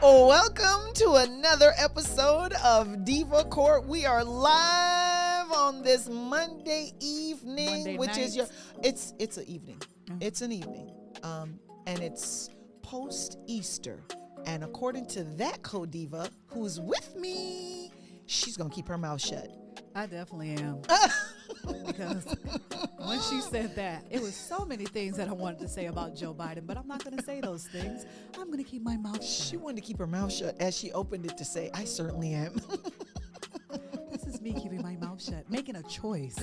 Welcome to another episode of Diva Court. We are live on this Monday evening, it's an evening. It's an evening. And it's post-Easter. And according to that co-diva who's with me, she's gonna keep her mouth shut. I definitely am. Because when she said that, it was so many things that I wanted to say about Joe Biden, but I'm not going to say those things. I'm going to keep my mouth shut. She wanted to keep her mouth shut as she opened it to say, I certainly am. This is me keeping my mouth shut, making a choice.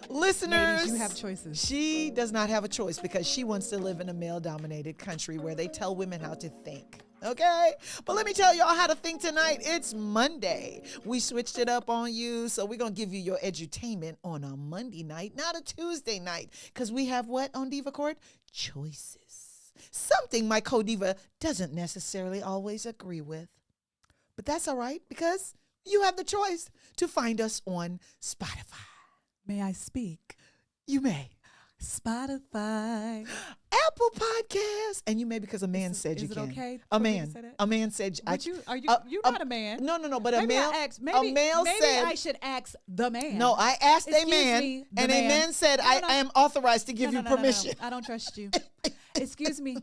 Listeners, ladies, you have choices. She does not have a choice because she wants to live in a male-dominated country where they tell women how to think. Okay, but let me tell y'all how to think tonight. It's Monday. We switched it up on you, so we're gonna give you your edutainment on a Monday night, not a Tuesday night, because we have what on Diva Court? Choices. Something my co-diva doesn't necessarily always agree with, but that's all right because you have the choice to find us on Spotify. May I speak? You may. Spotify, Apple Podcasts, and you may because a man said you can. Is it okay? A man said. You're not a man. No. But maybe a male maybe said. I should ask the man. No, I asked a man, me, and a man said, no. I am authorized to give you permission. No. I don't trust you. Excuse me,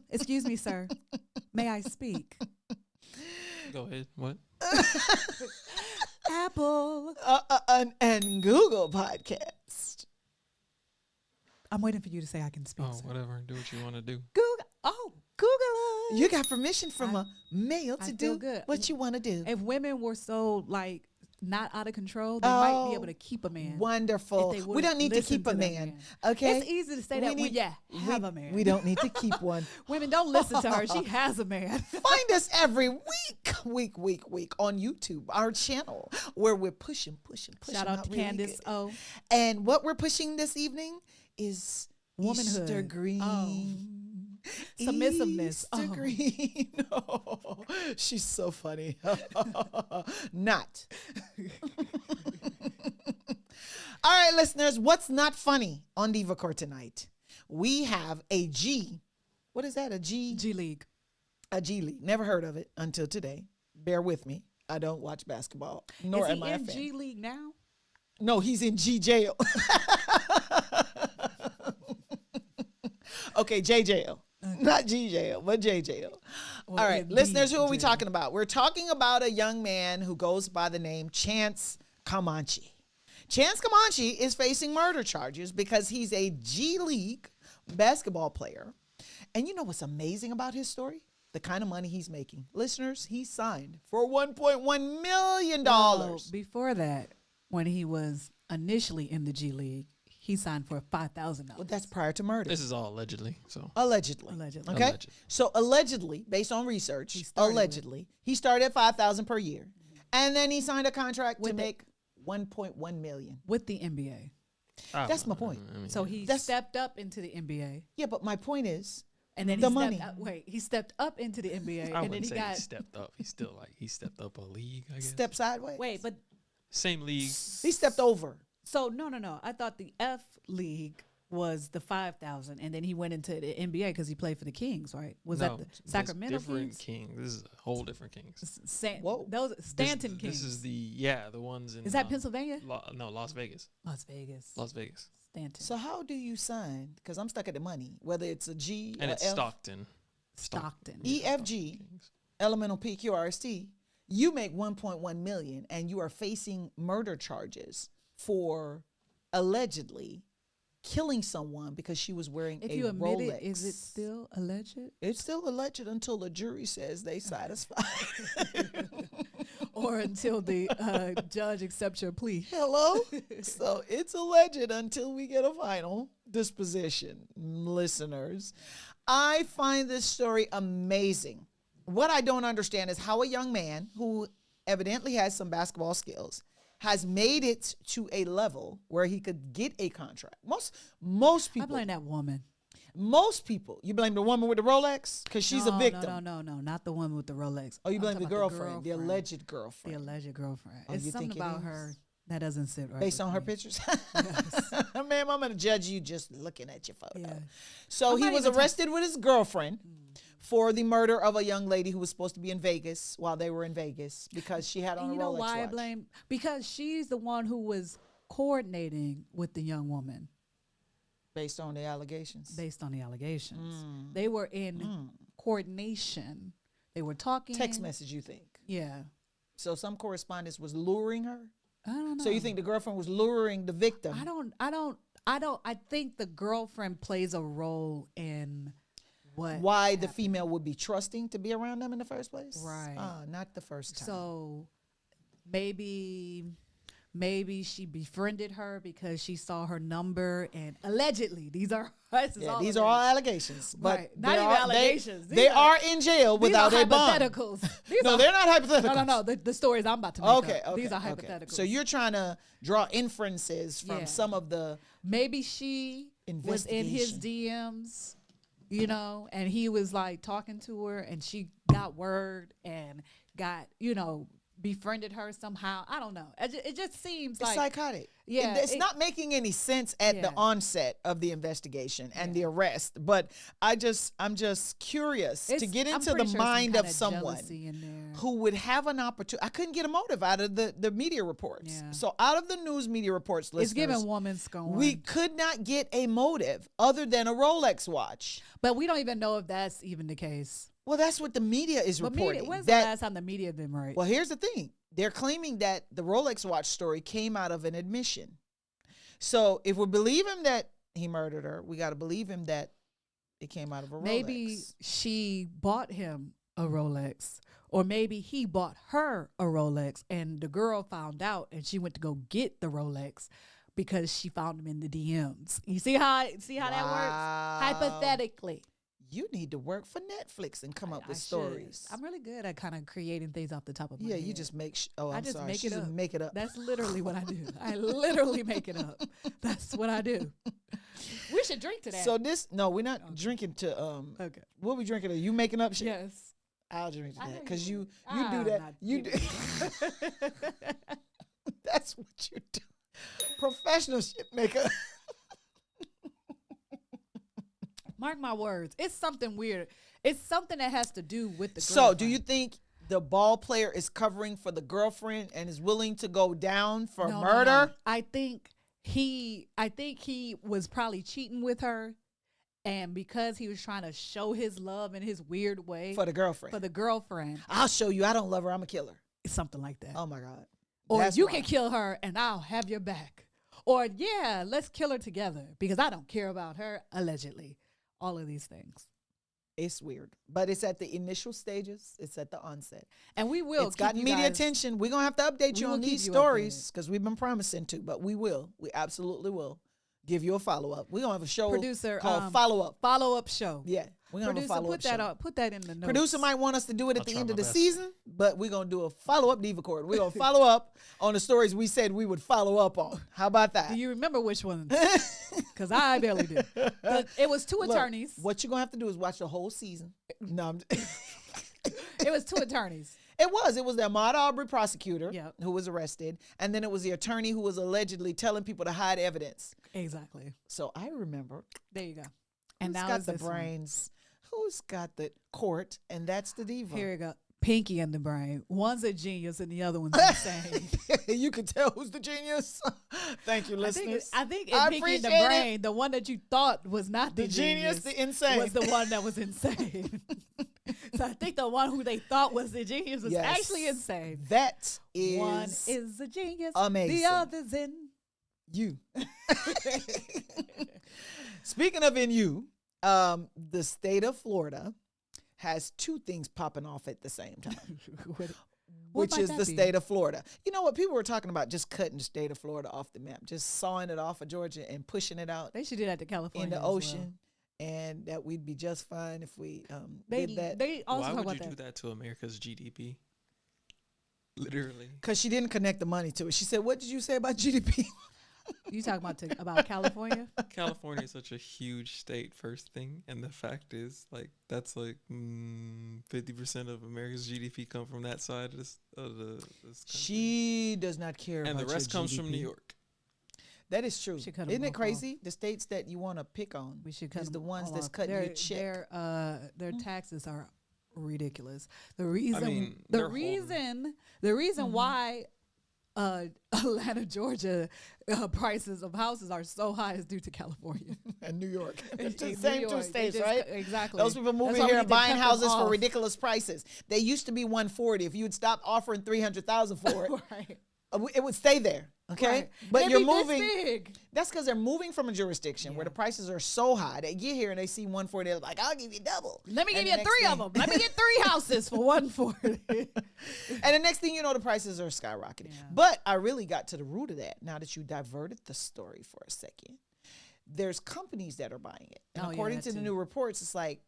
sir. May I speak? Go ahead. What? Apple and Google Podcast. I'm waiting for you to say I can speak. Oh, sir. whatever. Do what you want to do. Google us. You got permission from a male to do good. what you want to do. If women were so not out of control, they might be able to keep a man. Wonderful. We don't need to keep a man. Okay. It's easy to say that when you have a man. We don't need to keep one. Women, don't listen to her. She has a man. Find us every week on YouTube, our channel, where we're pushing. Shout out to really Candace good. O. And what we're pushing this evening is womanhood. Easter green. Oh. Submissiveness. Easter green. Oh, she's so funny. Not. All right, listeners, what's not funny on Diva Court tonight? We have a G. What is that? A G? G League. A G League. Never heard of it until today. Bear with me. I don't watch basketball, nor is am I a fan. Is he in G League now? No, he's in G jail. Okay, J jail. Not G jail, but J jail. Well, all right, listeners, who are we talking about? We're talking about a young man who goes by the name Chance Comanche. Chance Comanche is facing murder charges because he's a G League basketball player. And you know what's amazing about his story? The kind of money he's making. Listeners, he signed for $1.1 million. Well, before that, when he was initially in the G League, he signed for $5,000. Well, that's prior to murder. This is all allegedly. So Allegedly. Okay. Alleged. So allegedly, based on research, he started at $5,000 per year, and then he signed a contract to make $1.1 million with the NBA. That's my point. So he stepped up into the NBA. Yeah, but my point is, and then he stepped up into the NBA, I and then he stepped up. He's still he stepped up a league. I guess. Step sideways. Wait, but same league. He stepped over. So no. I thought the F League was the 5,000, and then he went into the NBA because he played for the Kings, right? Was that the Sacramento different Kings? This is a whole different Kings. Those Stanton Kings. This is the ones in. Is that Pennsylvania? No, Las Vegas. Las Vegas. Stanton. So how do you sign? Because I'm stuck at the money. Whether it's a G and or it's F. Stockton. EFG, elemental PQRST. You make $1.1 million, and you are facing murder charges for allegedly killing someone because she was wearing a Rolex. If you admit it, is it still alleged? It's still alleged until the jury says they satisfied. Or until the judge accepts your plea. Hello? So it's alleged until we get a final disposition, listeners. I find this story amazing. What I don't understand is how a young man who evidently has some basketball skills has made it to a level where he could get a contract. Most people. I blame that woman. Most people. You blame the woman with the Rolex? Because she's a victim. No, not the woman with the Rolex. Oh, you blame the girlfriend, the alleged girlfriend. The alleged girlfriend. Oh, it's something about her that doesn't sit right. Based on her pictures? Yes. Ma'am, I'm going to judge you just looking at your photo. Yeah. So he was arrested with his girlfriend for the murder of a young lady who was supposed to be in Vegas while they were in Vegas because she had on And a you know Rolex why I watch. blame? Because she's the one who was coordinating with the young woman Based on the allegations. based on the allegations. They were in coordination. They were talking. Text message, you think? Yeah. So some correspondence was luring her? I don't know. So you think the girlfriend was luring the victim? I think the girlfriend plays a role in what Why the happened. female would be trusting to be around them in the first place? Right. Not the first time. So maybe she befriended her because she saw her number and allegedly these are these are all allegations. But right. Not even allegations. They are in jail without these are a bond. hypotheticals. These No, are, they're not hypotheticals. no. The stories I'm about to make Okay, up. okay. These are okay. hypotheticals. So you're trying to draw inferences from Yeah. some of the maybe she was in his DMs, and he was like talking to her and she got word and got, befriended her somehow. I don't know. It just seems It's like psychotic. Yeah, It's not making any sense at the Yeah. onset of the investigation and the arrest. But I'm just curious to get I'm into pretty the sure mind some of kinda someone jealousy in there. who would have an opportunity. I couldn't get a motive out of the media reports. Yeah. So out of the news media reports, It's listeners, giving woman scorn. we could not get a motive other than a Rolex watch. but we don't even know if that's even the case. Well, that's what the media is But reporting. when's the last time the media been right? Well, here's the thing. They're claiming that the Rolex watch story came out of an admission. So if we believe him that he murdered her, we got to believe him that it came out of a Rolex. Maybe she bought him a Rolex, or maybe he bought her a Rolex, and the girl found out, and she went to go get the Rolex because she found him in the DMs. You see how that Wow. works? Hypothetically. You need to work for Netflix and come up with I should. stories. I'm really good at kind of creating things off the top of my head. You just make. I I'm just sorry. make She it just up. Make it up. That's literally what I do. I literally make it up. That's what I do. We should drink to that. So we're not drinking to okay. What we drinking to? You making up shit? Yes. I'll drink to I know that because you you will. do that. not You do. That's what you do. Professional shit maker. Mark my words. It's something weird. It's something that has to do with the So, girlfriend. do you think the ball player is covering for the girlfriend and is willing to go down for No, murder? no. I think he was probably cheating with her, and because he was trying to show his love in his weird way For the girlfriend. for the girlfriend, I'll show you. I don't love her. I'm a killer. it's something like that. Oh my God. Or That's you why. can kill her and I'll have your back. Or yeah, let's kill her together because I don't care about her, allegedly. All of these things. It's weird, but it's at the initial stages. It's at the onset. And we will It's keep gotten you media guys- attention. We're gonna have to update We you will on keep these you stories updated. because we've been promising to, but we will. We absolutely will give you a follow up. We're gonna have a show Producer, called Follow Up. Follow-up show. Yeah, we're gonna have a Producer, follow up put that show. up. Put that in the notes. Producer might want us to do it at I'll the try end my of the best. season, but we're gonna do a follow up Diva Court. We're gonna follow up on the stories we said we would follow up on. How about that? Do you remember which ones? Because I barely do. But it was two Look, attorneys. what you're gonna have to do is watch the whole season. No, It was two attorneys. It was the Ahmaud Arbery prosecutor Yep. who was arrested, and then it was the attorney who was allegedly telling people to hide evidence. Exactly. So I remember. There you go. And Who's now got it's the this one. brains? Who's got the court? And that's the Diva. Here you go. Pinky and the brain. One's a genius and the other one's insane. You can tell who's the genius. Thank you, I listeners. think in I Pinky and the appreciate it. Brain, the one that you thought was not The genius, the insane. was the one that was insane. So I think the one who they thought was the genius was Yes. actually insane. That is One is a genius. amazing. The other's in. you. Speaking of in you, the state of Florida has two things popping off at the same time, What which might is that the be? state of Florida. You know what? People were talking about just cutting the state of Florida off the map, just sawing it off of Georgia and pushing it out They should do that to California. in the as well. ocean, and that we'd be just fine if we They did that. they also Why talk would about you that. do that to America's GDP? Literally. Because she didn't connect the money to it. She said, "What did you say about GDP?" You talking about California? California is such a huge state, first thing, and the fact is, like, that's like 50% of America's GDP come from that side of this country. She does not care. And the about rest your comes from New GDP. York. That is true. Should cut 'em Isn't it both crazy? The states that you want to pick on We should cut is the 'em ones all that's off. cutting their, your check. Their taxes are ridiculous. The reason mean, the they're reason the reason why Atlanta, Georgia prices of houses are so high is due to California. And New York. It's the In same New two York, they states, just- right? Exactly. Those people That's moving why we here need and to buying cut them houses for off. ridiculous prices. They used to be 140. If you would stop offering 300,000 for it, Right. it would stay there. Okay, Right. but It'd you're be this moving. big. That's because they're moving from a jurisdiction where Yeah. the prices are so high. They get here and they see 140. They're like, "I'll give you double." Let me And give the you next three of thing- them. Let me get 3 houses for 140. And the next thing you know, the prices are skyrocketing. Yeah. But I really got to the root of that now that you diverted the story for a second. There's companies that are buying it. And Oh, yeah, according that to the too. new reports, it's like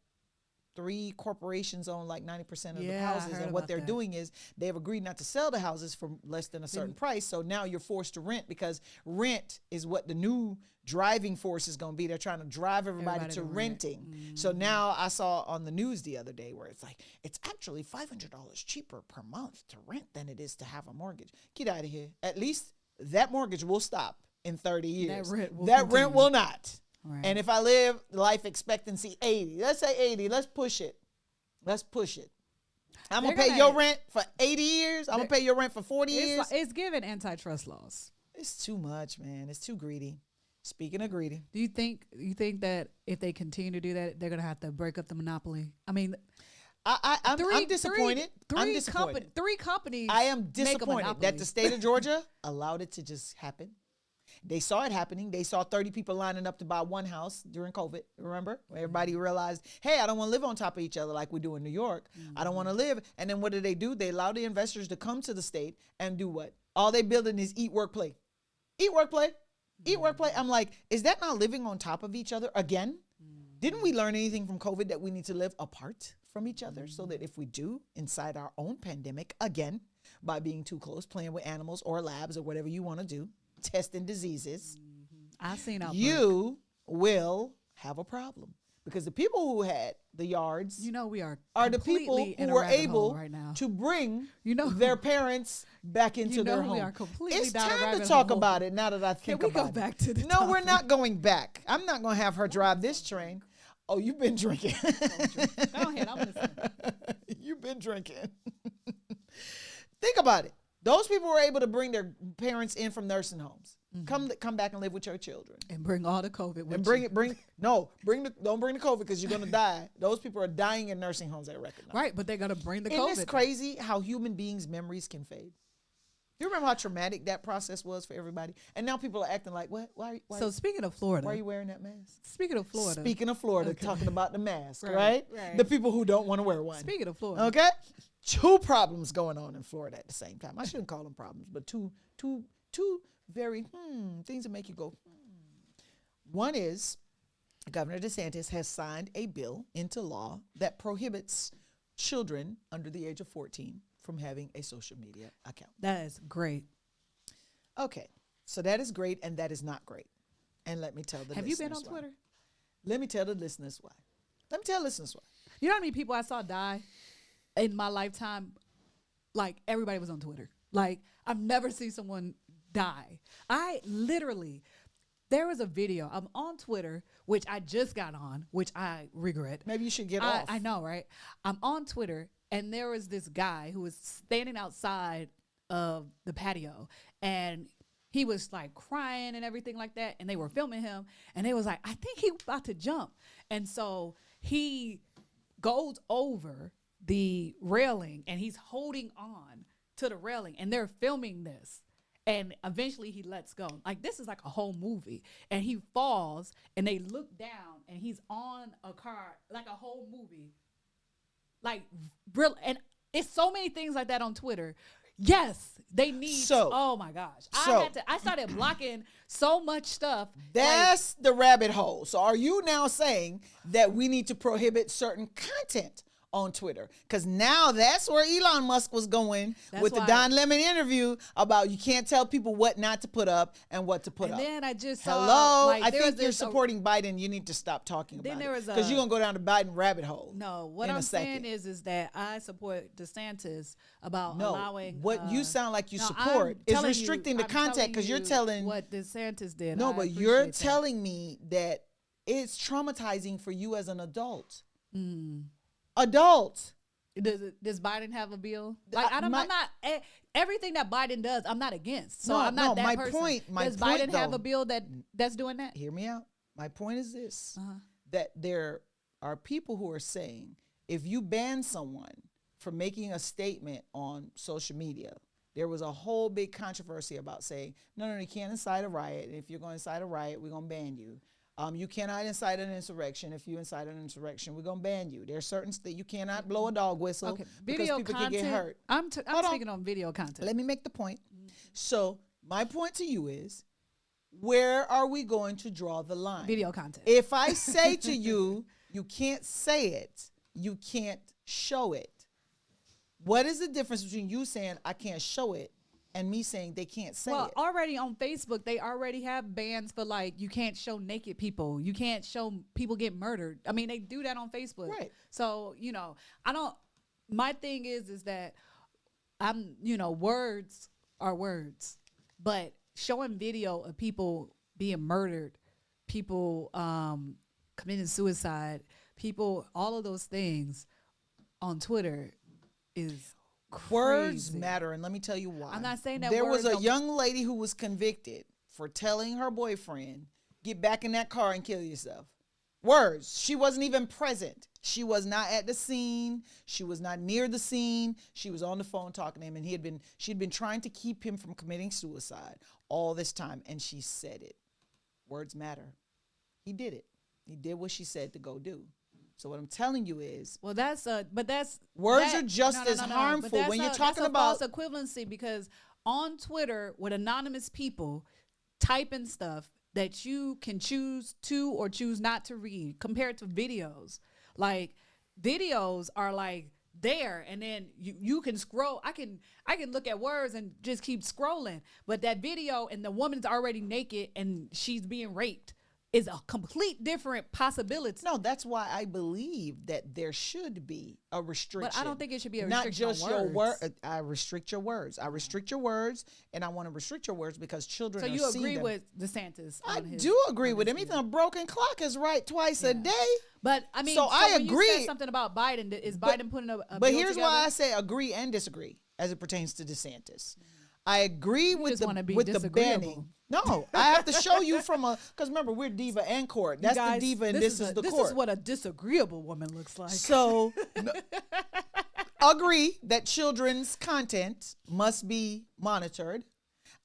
3 corporations own like 90% of the Yeah, I houses. heard And what about they're that. doing is they've agreed not to sell the houses for less than a certain price. So now you're forced to rent because rent is what the new driving force is going to be. They're trying to drive everybody to rent. renting. So now I saw on the news the other day where it's like, it's actually $500 cheaper per month to rent than it is to have a mortgage. Get out of here. At least that mortgage will stop in 30 years. rent will That rent continue. will not. Right. And if I live life expectancy 80, let's say 80, let's push it. Let's push it. I'm going to They're pay gonna- your rent for 80 years. I'm going to pay your rent for 40 years. It's given antitrust laws. It's too much, man. It's too greedy. Speaking of greedy. Do you think that if they continue to do that, they're gonna have to break up the monopoly? I mean, I'm disappointed. I'm Three disappointed. companies. I am make a disappointed that monopoly. the state of Georgia allowed it to just happen. They saw it happening. They saw 30 people lining up to buy one house during COVID. Remember? Where everybody realized, hey, I don't want to live on top of each other like we do in New York. I don't want to live. And then what do? They allow the investors to come to the state and do what? All they building is eat, work, play. Eat, work, play. Eat, work, play. I'm like, is that not living on top of each other again? Didn't we learn anything from COVID that we need to live apart from each other so that if we do inside our own pandemic again by being too close, playing with animals or labs or whatever you want to do, testing diseases, I've seen outbreak. you will have a problem because the people who had the yards You know, we are the people completely in who a were rabbit hole able right now. to bring You know- their parents back into You know their we home. are completely It's down a time to rabbit talk hole. about it now that I think we go about it. back to the No, we're topic? not going back. I'm not going to have her drive this train. Oh, you've been drinking. Go ahead, I'm listening. You've been drinking. Think about it. Those people were able to bring their parents in from nursing homes. Come back and live with your children. And bring all the COVID with And don't bring the COVID because you're gonna die. Those people are dying in nursing homes that recognize. Right, but they're gonna bring the Isn't COVID. this crazy how human beings' memories can fade? You remember how traumatic that process was for everybody? And now people are acting like, what? Why So speaking of Florida, are you wearing that mask? speaking of Florida, Speaking of Florida, Okay. talking about the mask, Right, right? right. The people who don't want to wear one. speaking of Florida, Okay? 2 problems going on in Florida at the same time. I shouldn't call them problems, but two very things that make you go. One is Governor DeSantis has signed a bill into law that prohibits children under the age of 14 from having a social media account. that is great. Okay, so that is great and that is not great. And let me tell the Have you been listeners on why. Twitter? Let me tell the listeners why. Let me tell the listeners why. You know how many people I saw die in my lifetime? Like, everybody was on Twitter. Like, I've never seen someone die. There was a video. I'm on Twitter, which I just got on, which I regret. Maybe you should get off. I know, right? I'm on Twitter, and there was this guy who was standing outside of the patio, and he was like crying and everything like that, and they were filming him, and they was like, I think he about to jump. And so he goes over the railing, and he's holding on to the railing, and they're filming this. And eventually he lets go. Like, this is like a whole movie. And he falls, and they look down, and he's on a car, like a whole movie. Like, real. And it's so many things like that on Twitter. Yes, they need. Oh my gosh, I started blocking so much stuff. That's the rabbit hole. So are you now saying that we need to prohibit certain content on Twitter. Because now that's where Elon Musk was going with the Don Lemon interview about you can't tell people what not to put up and what to put up. And then I just Hello? saw, like, I think you're supporting Biden. You need to stop talking about it. Because you're going to go down the Biden rabbit hole. No, what I'm saying is that I support DeSantis about allowing. What you sound like you support is restricting the content because you're telling. What DeSantis did. No, but you're telling me that it's traumatizing for you as an adult. Adult. Does Biden have a bill? Like I'm not everything that Biden does. I'm not against. So I'm not that person. Does Biden have a bill that's doing that? Hear me out. My point is this: that there are people who are saying if you ban someone from making a statement on social media, there was a whole big controversy about saying no, you can't incite a riot. And if you're going to incite a riot, we're going to ban you. You cannot incite an insurrection. If you incite an insurrection, we're gonna ban you. There's certain that you cannot blow a dog whistle because people can get hurt. I'm speaking on video content. Let me make the point. So my point to you is, where are we going to draw the line? Video content. If I say to you, you can't say it, you can't show it. What is the difference between you saying I can't show it and me saying they can't say it? Well, already on Facebook, they already have bans for like, you can't show naked people. You can't show people get murdered. I mean, they do that on Facebook. Right. So, my thing is that words are words, but showing video of people being murdered, people committing suicide, people, all of those things on Twitter is crazy. Words matter, and let me tell you why. I'm not saying that there was a young lady who was convicted for telling her boyfriend, get back in that car and kill yourself. Words. She wasn't even present. She was not at the scene. She was not near the scene. She was on the phone talking to him, and she'd been trying to keep him from committing suicide all this time, and she said it. Words matter. He did it. He did what she said to go do. So what I'm telling you is, words are just as harmful when you're talking about false equivalency, because on Twitter with anonymous people typing stuff that you can choose to or choose not to read compared to videos. Like videos are like there, and then you can scroll. I can look at words and just keep scrolling, but that video and the woman's already naked and she's being raped is a complete different possibility. No, that's why I believe that there should be a restriction. But I don't think it should be a not restriction just on your words. I restrict your words. I restrict your words, and I want to restrict your words because children. So are you seeing agree them. with DeSantis? I do agree with him. Even a broken clock is right twice a day. But I mean, so I when agree. You said something about Biden. Is Biden putting a But bill here's together? why I say agree and disagree as it pertains to DeSantis. I agree with the banning. No, I have to show you because remember, we're Diva and Court. That's the Diva and this is the Court. This is what a disagreeable woman looks like. So, agree that children's content must be monitored.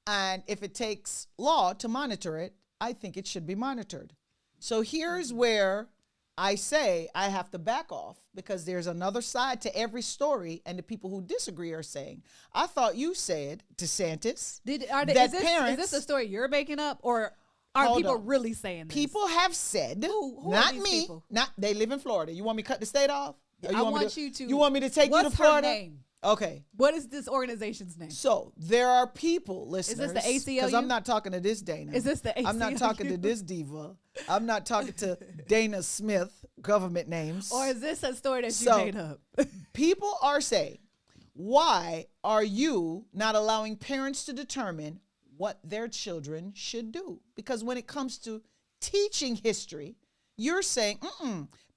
And if it takes law to monitor it, I think it should be monitored. So here's where I say I have to back off because there's another side to every story, and the people who disagree are saying, I thought you said, DeSantis, is this a story you're making up, or are people really saying this? People have said, who not are these me, people? They live in Florida. You want me to cut the state off? You want me to take you to Florida? What's her name? Okay. What is this organization's name? So there are people, listeners. Is this the ACLU? Because I'm not talking to this Dana. Is this the ACLU? I'm not talking to this Diva. I'm not talking to Dana Smith, government names. Or is this a story that you made up? People are saying, why are you not allowing parents to determine what their children should do? Because when it comes to teaching history, you're saying,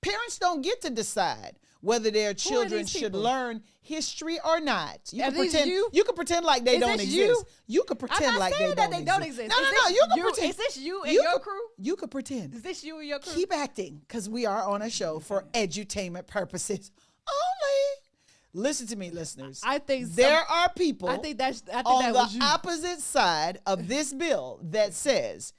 parents don't get to decide whether their children should learn history or not. You can pretend like they don't exist. You could pretend like they don't exist. No. You can pretend. Is this you and your crew? You could pretend. Is this you and your crew? Keep acting, because we are on a show for edutainment purposes only. Listen to me, listeners. I think there are people on the opposite side of this bill that says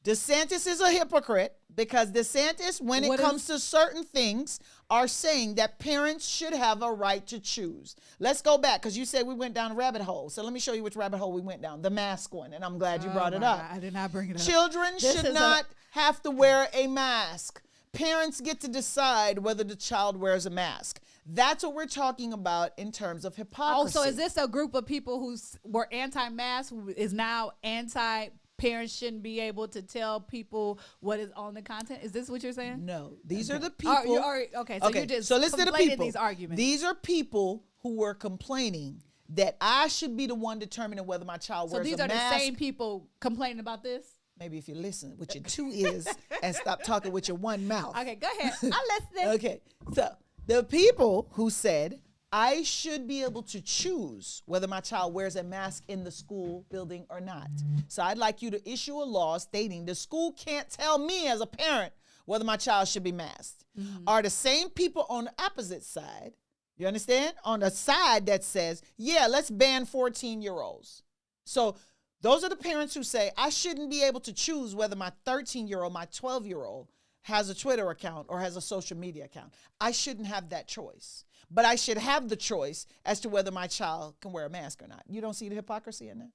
DeSantis is a hypocrite because DeSantis, when it comes to certain things, are saying that parents should have a right to choose. Let's go back, because you said we went down a rabbit hole. So let me show you which rabbit hole we went down, the mask one, and I'm glad you brought it up. I did not bring it up. Children should not have to wear a mask. parents get to decide whether the child wears a mask. That's what we're talking about in terms of hypocrisy. Oh, so is this a group of people who were anti-mask who is now anti-parents shouldn't be able to tell people what is on the content? Is this what you're saying? No, these are the people. You're just so listen to the people. These arguments. These are people who were complaining that I should be the one determining whether my child wears a mask. So these are the same people complaining about this? Maybe if you listen with your two ears and stop talking with your one mouth. Okay, go ahead. I'm listening. Okay, so the people who said I should be able to choose whether my child wears a mask in the school building or not. So I'd like you to issue a law stating the school can't tell me as a parent whether my child should be masked. Are the same people on the opposite side, you understand? On the side that says, yeah, let's ban 14-year-olds. So those are the parents who say, I shouldn't be able to choose whether my 13-year-old, my 12-year-old has a Twitter account or has a social media account. I shouldn't have that choice. But I should have the choice as to whether my child can wear a mask or not. You don't see the hypocrisy in that?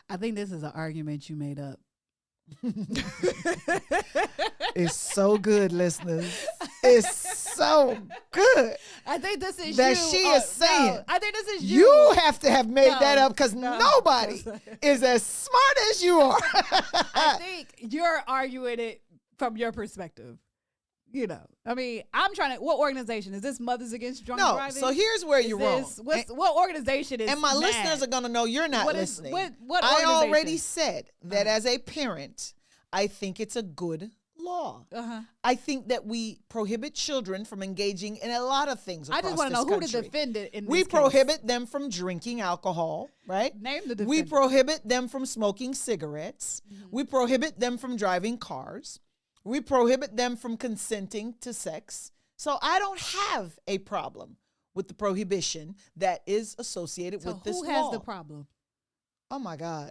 I think this is an argument you made up. It's so good, listeners. It's so good. I think this is that you. She is saying. No, I think this is you. You have to have made that up because nobody is as smart as you are. I think you're arguing it from your perspective. You know, I mean, I'm trying to. What organization is this? Mothers Against Drunk Driving? So here's where you're wrong. What organization is? And my mad? listeners are gonna know you're not listening. What I already said that as a parent, I think it's a good law. I think that we prohibit children from engaging in a lot of things. I just want to know who to defend it. We prohibit them from drinking alcohol, right? Name the defendant. We prohibit them from smoking cigarettes. We prohibit them from driving cars. We prohibit them from consenting to sex. So I don't have a problem with the prohibition that is associated with this law. Who has the problem? Oh my God.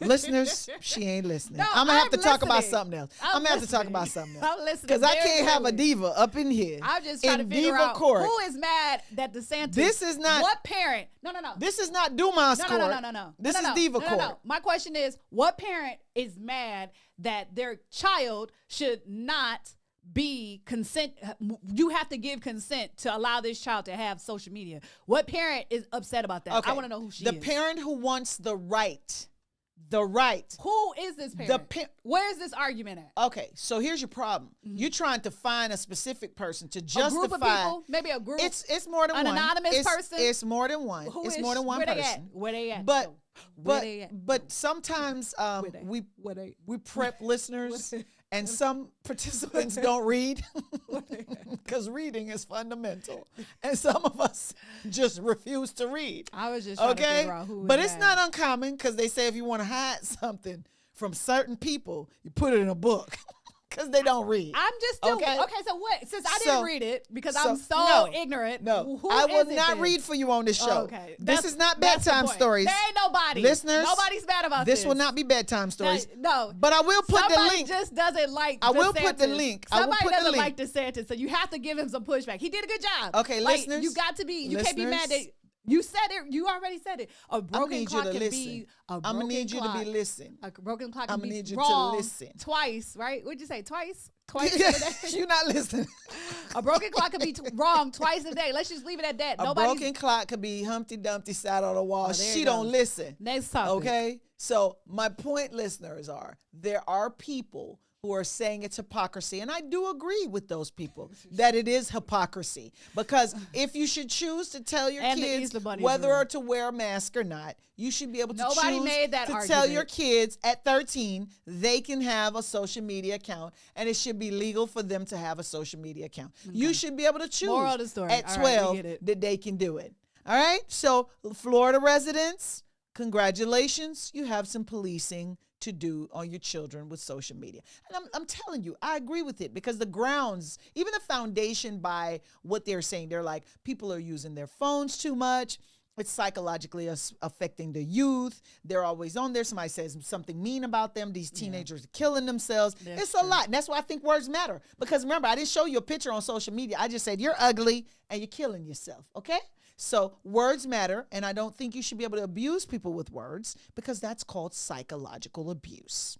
Listeners, she ain't listening. I'm going to have to talk about something else. I'm going to have to talk about something else. I'm listening. Because I can't have a diva up in here. I'm just trying to figure out who is mad that DeSantis. This is not. What parent? No. This is not Dumas court. No. This is diva court. No. My question is, what parent is mad that their child should not be consent? You have to give consent to allow this child to have social media. What parent is upset about that? Okay. I want to know who she is. The parent who wants the right. Who is this parent? Where is this argument at? Okay, so here's your problem. You're trying to find a specific person to justify. A group of people? Maybe a group? It's more than one. An anonymous person? It's more than one. It's more than one person. Where they at? But sometimes we prep listeners and some participants don't read because reading is fundamental, and some of us just refuse to read. I was just trying to figure out who. But it's not uncommon because they say if you want to hide something from certain people, you put it in a book. Because they don't read. I'm just still okay. So what? Since I didn't read it because I'm so ignorant. No, I will not read for you on this show. Okay, this is not bedtime stories. There ain't nobody. Listeners, nobody's mad about this. This will not be bedtime stories. No, but I will put the link. Just doesn't like. I will put the link. Somebody doesn't like DeSantis, so you have to give him some pushback. He did a good job. Okay, listeners, you got to be. You can't be mad that. You said it. You already said it. A broken clock can be a broken clock. I'm gonna need you to be listening. A broken clock can be wrong twice, right? What'd you say? Twice You're not listening. A broken clock could be wrong twice a day. Let's just leave it at that. A broken clock could be Humpty Dumpty sat on the wall. She don't listen. Next topic. Okay? So my point, listeners, there are people who are saying it's hypocrisy. And I do agree with those people that it is hypocrisy. Because if you should choose to tell your kids whether or to wear a mask or not, you should be able to tell your kids at 13 they can have a social media account and it should be legal for them to have a social media account. Okay. You should be able to choose at 12 that they can do it. All right? So Florida residents, congratulations. You have some policing to do on your children with social media. And I'm telling you, I agree with it because the grounds, even the foundation by what they're saying, they're like, people are using their phones too much. It's psychologically affecting the youth. They're always on there. Somebody says something mean about them. These teenagers are killing themselves. It's a lot. And that's why I think words matter. Because remember, I didn't show you a picture on social media. I just said, you're ugly and you're killing yourself. Okay? So words matter, and I don't think you should be able to abuse people with words because that's called psychological abuse.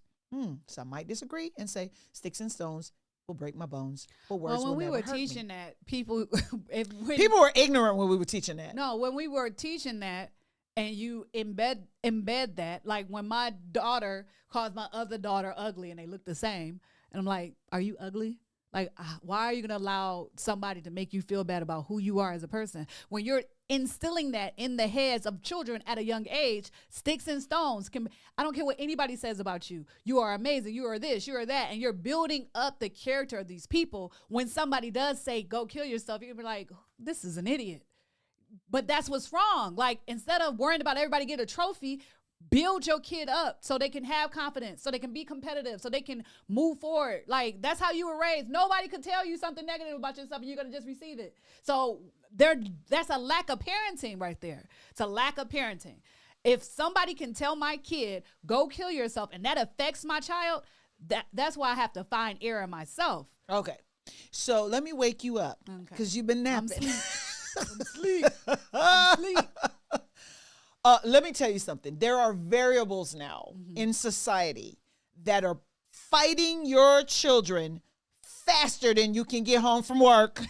So I might disagree and say sticks and stones will break my bones, but words Well, will when we never were hurt me. teaching that, people, People were ignorant when we were teaching that. No, when we were teaching that, and you embed that, like when my daughter calls my other daughter ugly, and they look the same, and I'm like, "Are you ugly? Like, why are you gonna allow somebody to make you feel bad about who you are as a person when you're instilling that in the heads of children at a young age? Sticks and stones can. I don't care what anybody says about you. You are amazing. You are this. You are that, and you're building up the character of these people. When somebody does say, "Go kill yourself," you're gonna be like, "This is an idiot." But that's what's wrong. Like, instead of worrying about everybody get a trophy, build your kid up so they can have confidence, so they can be competitive, so they can move forward. Like, that's how you were raised. Nobody could tell you something negative about yourself and you're going to just receive it. So that's a lack of parenting right there. It's a lack of parenting. If somebody can tell my kid, go kill yourself, and that affects my child, that's why I have to find error in myself. Okay. So let me wake you up because you've been napping. I'm asleep. I'm asleep. Let me tell you something. There are variables now in society that are fighting your children faster than you can get home from work.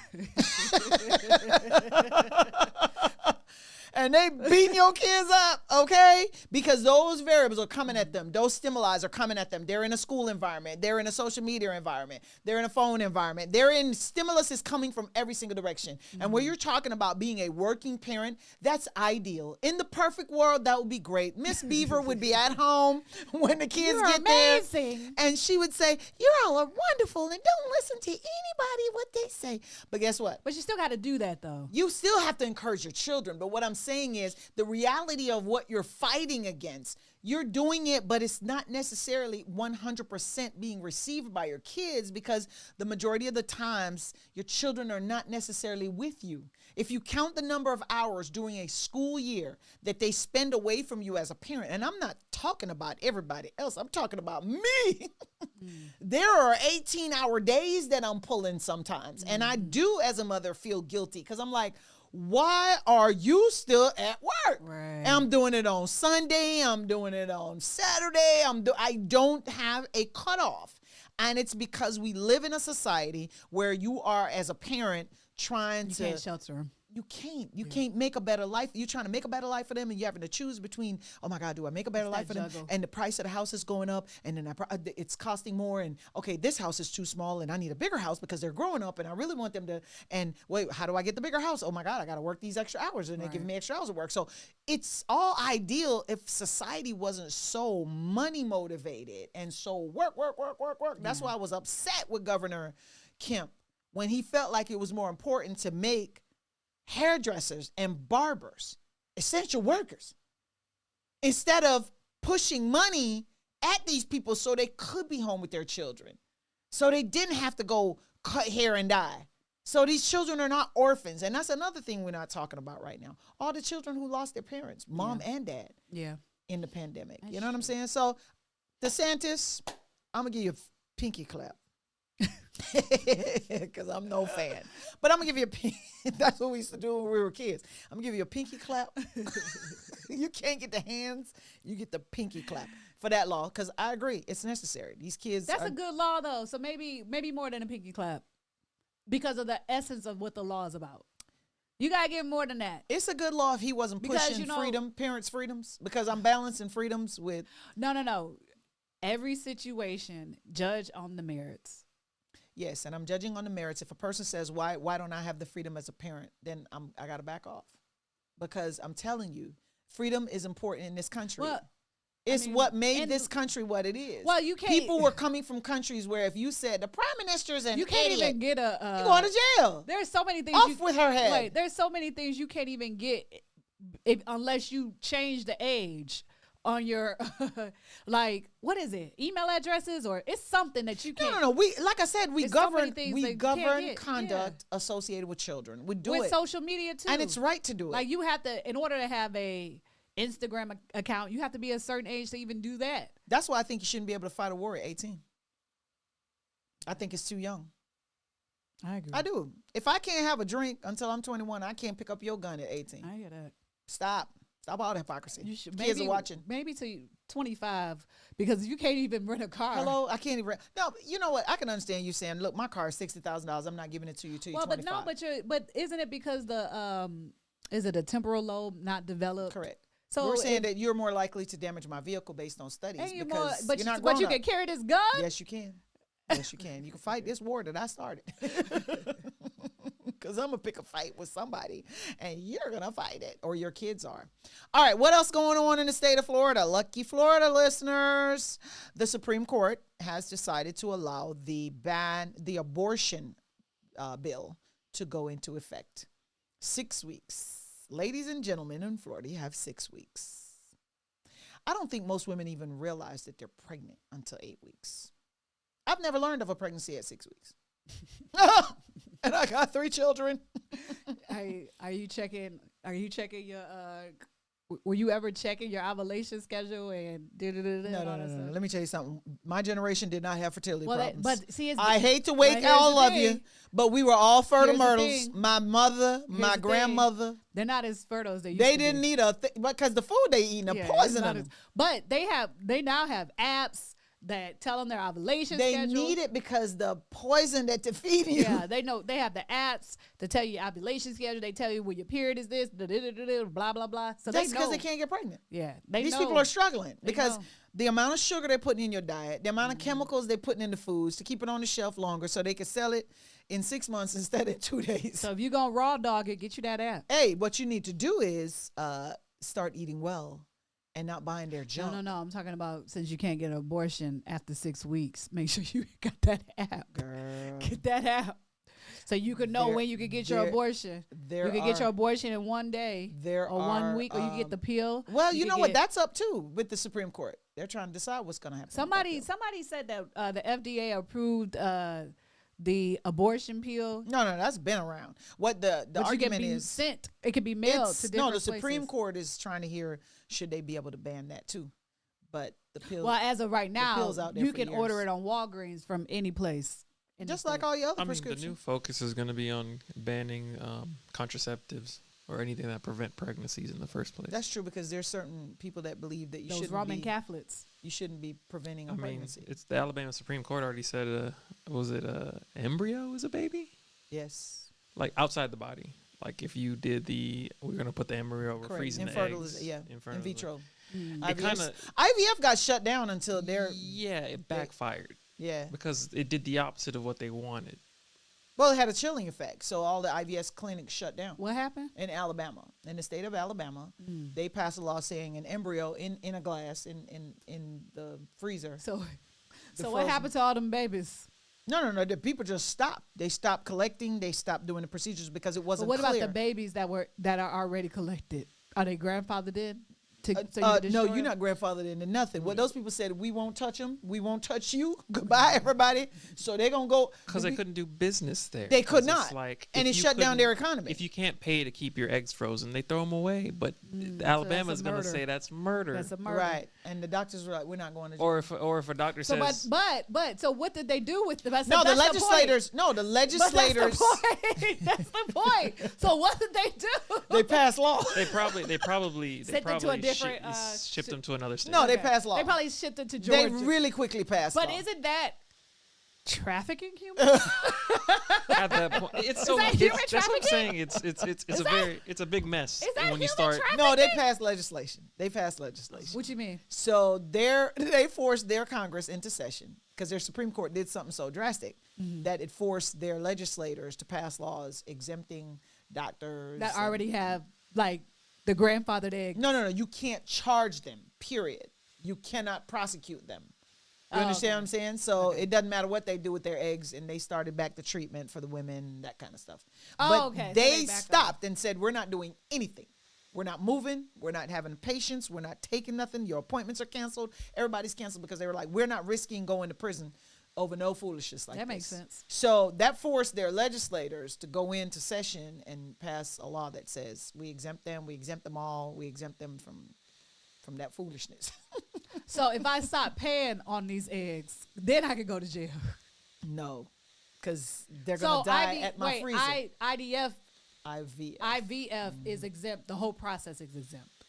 And they beating your kids up, okay? Because those variables are coming at them. Those stimuli are coming at them. They're in a school environment. They're in a social media environment. They're in a phone environment. Stimulus is coming from every single direction. And when you're talking about being a working parent, that's ideal. In the perfect world, that would be great. Miss Beaver would be at home when the kids get amazing. there. And she would say, you all are wonderful and don't listen to anybody what they say. But guess what? But you still got to do that, though. You still have to encourage your children. But what I'm saying is the reality of what you're fighting against. You're doing it, but it's not necessarily 100% being received by your kids because the majority of the times your children are not necessarily with you. If you count the number of hours during a school year that they spend away from you as a parent, and I'm not talking about everybody else, I'm talking about me. There are 18-hour days that I'm pulling sometimes. And I do, as a mother, feel guilty because I'm like, why are you still at work? Right. And I'm doing it on Sunday. I'm doing it on Saturday. I don't have a cutoff. And it's because we live in a society where you are, as a parent, trying to... You can't shelter them. You can't. You can't make a better life. You're trying to make a better life for them, and you're having to choose between, oh my God, do I make a better life for them? And the price of the house is going up, and then it's costing more. And okay, this house is too small, and I need a bigger house because they're growing up, and I really want them to. And wait, how do I get the bigger house? Oh my God, I got to work these extra hours, and they give me extra hours of work. So it's all ideal if society wasn't so money motivated and so work. That's why I was upset with Governor Kemp when he felt like it was more important to make hairdressers and barbers essential workers instead of pushing money at these people so they could be home with their children, so they didn't have to go cut hair and dye, so these children are not orphans. And that's another thing we're not talking about right now. All the children who lost their parents, mom and dad, in the pandemic. That's, you know what I'm saying? So DeSantis, I'm gonna give you a pinky clap. Because I'm no fan. But I'm going to give you a pinky. That's what we used to do when we were kids. I'm going to give you a pinky clap. You can't get the hands. You get the pinky clap for that law. Because I agree. It's necessary. These kids. That's a good law, though. So maybe more than a pinky clap. Because of the essence of what the law is about. You got to give more than that. It's a good law if he wasn't pushing freedom, parents' freedoms. Because I'm balancing freedoms with. No. Every situation, judge on the merits. Yes, and I'm judging on the merits. If a person says, why don't I have the freedom as a parent, then I got to back off. Because I'm telling you, freedom is important in this country. Well, it's what made this country what it is. Well, you can't. People were coming from countries where if you said the prime minister's an idiot, even get you're going to jail. There's so many things. Off with her head. Wait, there's so many things you can't even get unless you change the age on your like, what is it, email addresses, or it's something that you can't. No. We, like I said, we govern conduct associated with children. We do it with social media too, and it's right to do it. Like, you have to, in order to have a Instagram account, you have to be a certain age to even do that. That's why I think you shouldn't be able to fight a war at 18. I think it's too young. I agree. I do. If I can't have a drink until I'm 21, I can't pick up your gun at 18. I hear that. Stop. Stop all the hypocrisy. You should, Kids are watching. Maybe to 25 because you can't even rent a car. Hello, I can't even. No, you know what? I can understand you saying, "Look, my car is $60,000. I'm not giving it to you till you're 25." But isn't it because the is it a temporal lobe not developed? Correct. So we're saying that you're more likely to damage my vehicle based on studies because but you're not but grown you up. can carry this gun. Yes, you can. Yes, you can. You can fight this war that I started. Because I'm going to pick a fight with somebody, and you're going to fight it, or your kids are. All right, what else going on in the state of Florida? Lucky Florida listeners. The Supreme Court has decided to allow the abortion bill to go into effect. 6 weeks. Ladies and gentlemen in Florida, you have 6 weeks. I don't think most women even realize that they're pregnant until 8 weeks. I've never learned of a pregnancy at 6 weeks. And I got 3 children. Are you checking your were you ever checking your ovulation schedule and No. Let me tell you something. My generation did not have fertility problems. But see, I hate to wake all of you, but we were all fertile myrtles. My mother, my grandmother. They're not as fertile as they used They to didn't be. need because the food they eating are poisoning them. But they now have apps that tell them their ovulation schedule. They need it because the poison that they're feeding you. Yeah, they know. They have the apps to tell you ovulation schedule. They tell you when your period is this, blah, blah, blah. So that's because they can't get pregnant. Yeah, These people are struggling because the amount of sugar they're putting in your diet, the amount of chemicals they're putting in the foods to keep it on the shelf longer so they can sell it in 6 months instead of 2 days. So if you're going to raw dog it, get you that app. Hey, what you need to do is start eating well. And not buying their junk. No. I'm talking about since you can't get an abortion after 6 weeks, make sure you got that app. Girl. Get that app. So you can know when you can get your abortion. You can get your abortion in 1 day or 1 week, or you get the pill. Well, you know what? That's up too with the Supreme Court. They're trying to decide what's going to happen. Somebody said that the FDA approved the abortion pill. No, that's been around. What the argument is sent. It could be mailed to different places. No, the Supreme places. Court is trying to hear should they be able to ban that too. But the pill. Well, as of right now, you can years. order it on Walgreens from any place. Just like all your other prescriptions. The new focus is going to be on banning contraceptives or anything that prevent pregnancies in the first place. That's true because there's certain people that believe that Those Roman Catholics. You shouldn't be preventing a pregnancy. It's the Alabama Supreme Court already said, was it embryo is a baby? Yes. Like outside the body. Like if you did we're going to put the embryo, we're freezing the eggs. Yeah, in vitro. IVF got shut down until they're... Yeah, it backfired. Yeah. Because it did the opposite of what they wanted. Well, it had a chilling effect. So all the IVF clinics shut down. What happened? In Alabama. In the state of Alabama, they passed a law saying an embryo in a glass in the freezer. So what happened to all them babies? No. The people just stopped. They stopped collecting. They stopped doing the procedures because it wasn't clear. What about the babies that are already collected? Are they grandfathered in? No, you're not grandfathered into nothing. What those people said, we won't touch them. We won't touch you. Goodbye, everybody. So they're going to go. Because they couldn't do business there. They could not. And it shut down their economy. If you can't pay to keep your eggs frozen, they throw them away. But Alabama's going to say that's murder. That's a murder. Right. And the doctors were like, we're not going to. Or if a doctor says. But so what did they do with the rest? The legislators. That's the point. So what did they do? They passed law. They probably sent them to a different. Shipped them to another state. No, they passed law. They probably shipped it to Georgia. They really quickly passed law. But isn't that trafficking humans? At that point, it's so. That's what I'm saying. It's a big mess. Is that when you start. No, they passed legislation. What you mean? So they forced their Congress into session because their Supreme Court did something so drastic that it forced their legislators to pass laws exempting doctors that already have the grandfathered egg. No. You can't charge them, period. You cannot prosecute them. You understand what I'm saying? So it doesn't matter what they do with their eggs, and they started back the treatment for the women, that kind of stuff. They stopped and said, we're not doing anything. We're not moving. We're not having patients. We're not taking nothing. Your appointments are canceled. Everybody's canceled because they were like, we're not risking going to prison over no foolishness like that this. Makes sense. So that forced their legislators to go into session and pass a law that says we exempt them all, we exempt them from that foolishness. So if I stop paying on these eggs, then I could go to jail. No, because they're going to die at my freezer. IVF IVF is exempt. The whole process is exempt.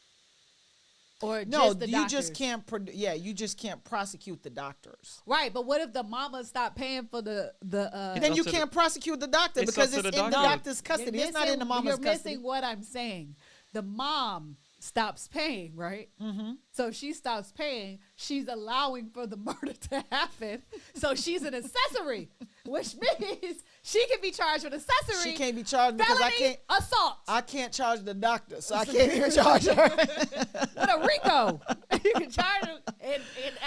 Or No, just the you doctors? just can't. You just can't prosecute the doctors. Right, but what if the mama stopped paying for the Then you can't prosecute the doctor It's because up to it's the in the doctor. doctor's custody. It's not in the mama's You're custody. missing what I'm saying. The mom stops paying, right? Mm-hmm. So if she stops paying, she's allowing for the murder to happen. So she's an accessory, which means she can be charged with accessory. She can't be charged because felony assault. I can't charge the doctor, so I can't even charge her. With a RICO. You can charge her in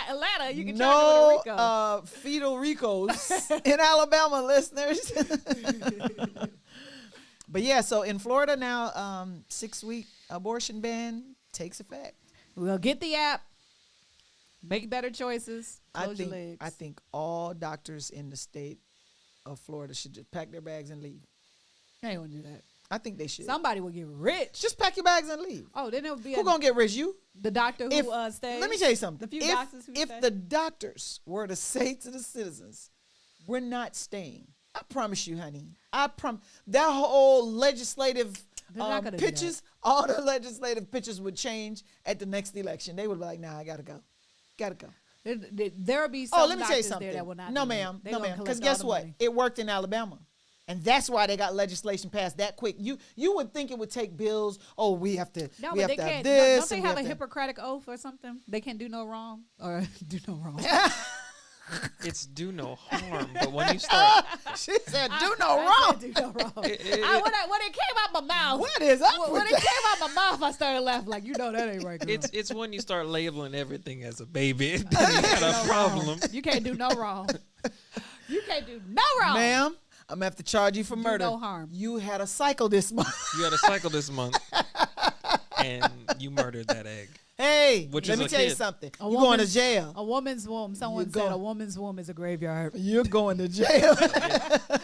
Atlanta. You can charge her with a RICO. No fetal RICOs in Alabama, listeners. But yeah, so in Florida now, 6-week abortion ban takes effect. We'll get the app. Make better choices. Close your legs. I think all doctors in the state of Florida should just pack their bags and leave. I ain't gonna do that. I think they should. Somebody will get rich. Just pack your bags and leave. Oh, then it would be Who gonna get rich? You? the doctor who stays. Let me tell you something. The few doctors who if stay. the doctors were to say to the citizens, "We're not staying," I promise you, honey. I promise that whole legislative They're not gonna do pitches, all the legislative pitches would change at the next election. They would be like, "Nah, I gotta go, gotta go." There'll be some Oh, let me tell you doctors something. there that will not No, do that. ma'am. They No, gonna ma'am. collect Because all guess the what? money. It worked in Alabama. And that's why they got legislation passed that quick. You would think it would take bills. Oh, we have to. No, we but have they to have can't. this. Don't they and we have a to- Hippocratic oath or something? They can do no wrong or do no wrong. It's do no harm, but when you start, She said, "Do no I wrong." said do no wrong. When it came out my mouth, What is up when with it that? came out my mouth, I started laughing like, you know that ain't right, girl. it's when you start labeling everything as a baby, then you got a problem. You can't do no wrong. You can't do no wrong. Ma'am, I'm gonna have to charge you for Do murder. no harm. You had a cycle this month. You had a cycle this month, and you murdered that egg. Hey, Which let is me a tell you kid. something. A You're going to woman's- jail. A woman's womb. Someone You said go- a woman's womb is a graveyard. You're going to jail.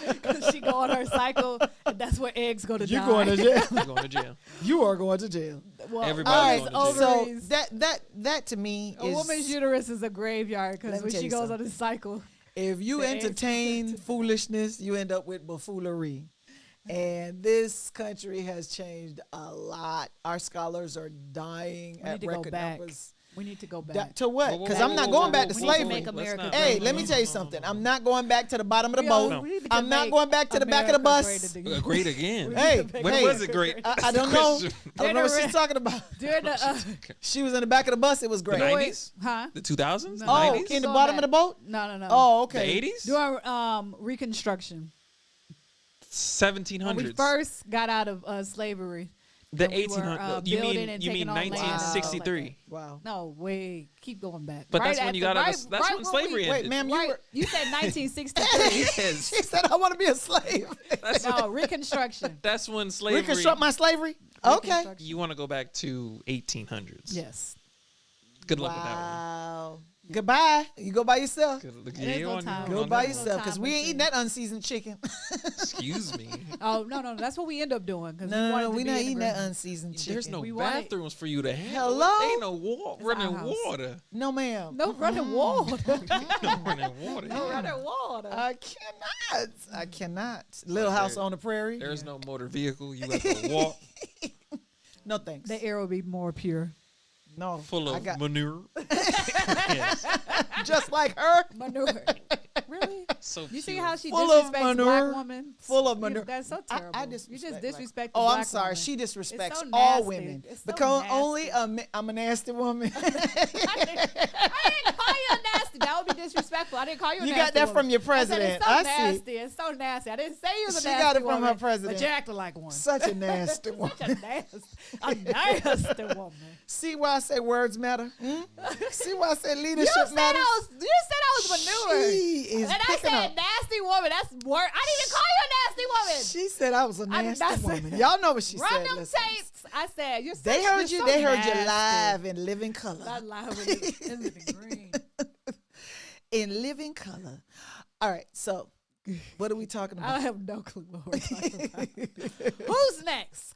Because she go on her cycle, and that's where eggs go to You're die. going to jail. You're going to jail. You are going to jail. Well, Everybody's women's going to jail. So ovaries- that to me a is woman's uterus is a graveyard Let because me when tell she you goes something. on a cycle. if you the eggs- entertain foolishness, you end up with buffoonery. And this country has changed a lot. Our scholars are dying We at need to go record back. numbers. We need to go back. To what? Whoa, whoa, Because whoa, I'm not whoa, going whoa, back whoa, to whoa, whoa, slavery. make let's America not- great Hey, again. let me tell you something. I'm not going back to the bottom of the We boat. need to I'm not make going back to the back of the America bus. great again. Great again. Hey, When hey, was it great? I That's don't the know. question. I don't know what she's talking about. During the, She was in the back of the bus. It was The great. 90s? huh? The 2000s? The No. Oh, 90s? in the Going bottom back. of the boat? No. Oh, The okay. 80s? During Reconstruction. When we 1700s. first got out of slavery. The when we were, 1800s. building and You mean taking on land and stuff like 1963? Wow. No, wait. Keep going back. But that's Right when you after- got out right- of. That's right when when slavery we- Wait, ended. ma'am, you Right. were. You said 1963. Yes. She said, "I want to be a slave." No, Reconstruction. That's when slavery. Reconstruct my slavery. Okay. Reconstruction. You want to go back to 1800s. Yes. Good luck with that one. Wow. Goodbye. You go by yourself. Good luck. There's no on time. you. Go on by that one. yourself, because time we to ain't eating think. that unseasoned chicken. Excuse me. Oh no, that's what we end up doing. No, we're not eating that unseasoned chicken. We There's no want it- bathrooms for you to handle. Hello? There ain't no our running house. water. No, ma'am. No running water. No running water. No running water. I cannot. Little house there- on the prairie. There's no motor vehicle. You have to walk No thanks. The air will be more pure. No. full I of got manure. Yes. just like her. Manure. Really? So You see pure. how she Full of disrespects manure. black women? Full of You- manure. That's so I terrible. You disrespect just black- disrespect the Oh, I'm black sorry. woman. She disrespects so all nasty. women. It's so Because nasty. only I'm a nasty woman. I didn't call you a nasty. That would be disrespectful. I didn't call you a You nasty got that woman. from your I president. said, it's so I see. nasty. It's so nasty. I didn't say you was a She nasty got it from her woman, president. But you acted like one. Such a nasty woman. Such a nasty woman. See why I say words matter? Hmm? See why I say You leadership said matters? I was manure. She is And I picking said up. nasty woman. That's word. I didn't even call you a nasty woman. She said I was a I did not nasty say woman. that. Y'all know what she Run said. them listeners. tapes. I said you're. They so, heard you're you. So They heard you nasty. live in living color. Not live in the green. In living color. All right. So, what are we talking I about? have no clue what we're talking about. Who's next?